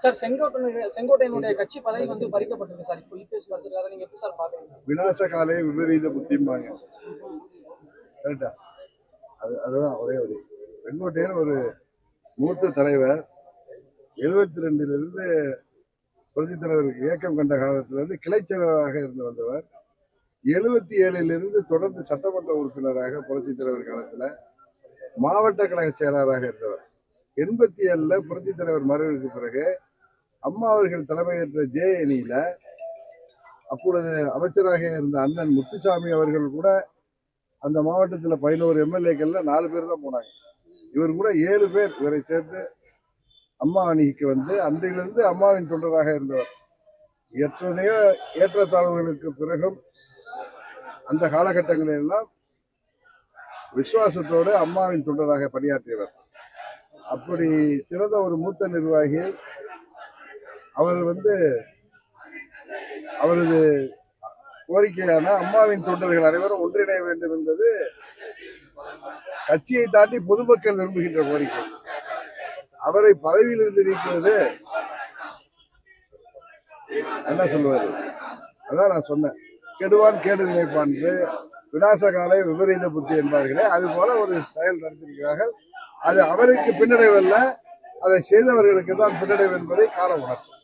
Sir செங்கோட்டையனுடைய கட்சி பதவி பறிக்கப்பட்டிருக்கு sir. இப்போ இபிஎஸ் பரிசு அதை நீங்க எப்படி சார் பாக்குறீங்க? விநாச காலே விபரீத புத்திம்பாங்க. கரெக்டா? அதுதான் ஒரே ஒரு செங்கோட்டையன் ஒரு மூத்த தலைவர். 72 புரட்சி தலைவருக்கு இயக்கம் கண்ட காலத்திலிருந்து கிளை செயலராக இருந்து வந்தவர். 77 தொடர்ந்து சட்டமன்ற உறுப்பினராக புரட்சி தலைவர் காலத்துல மாவட்ட கழக செயலராக இருந்தவர். 87 புரட்சி தலைவர் மறைவுக்கு பிறகு அம்மா அவர்கள் தலைமையேற்ற ஜே அணியில அப்பொழுது அமைச்சராக இருந்த அண்ணன் முத்துசாமி அவர்கள் கூட அந்த மாவட்டத்தில் 11 எம்எல்ஏக்கள்ல 4 பேர் தான் போனாங்க. இவர் கூட 7 பேர் இவரை சேர்த்து அம்மா அணிக்கு வந்து அன்றையிலிருந்து அம்மாவின் தொண்டராக இருந்தவர். எத்தனையோ ஏற்றத்தாழ்வுகளுக்கு பிறகும் அந்த காலகட்டங்களில் எல்லாம் விசுவாசத்தோடு அம்மாவின் தொண்டராக பணியாற்றியவர். அப்படி சிறந்த ஒரு மூத்த நிர்வாகி. அவர் அவரது கோரிக்கையான அம்மாவின் தொண்டர்கள் அனைவரும் ஒன்றிணைய வேண்டும் என்பது கட்சியை தாண்டி பொதுமக்கள் விரும்புகின்ற கோரிக்கை. அவரை பதவியிலிருந்து நீக்குவது என்ன சொல்லுவாரு? அதான் நான் சொன்னேன், கெடுவான் கேடு நினைப்பான், விநாச காலை விபரீத புத்தி என்பார்களே, அது போல ஒரு செயல் நடத்திருக்கிறார்கள். அது அவருக்கு பின்னடைவல்ல, அதை செய்தவர்களுக்கு தான் பின்னடைவு என்பதை காலம் உணர்த்தும்.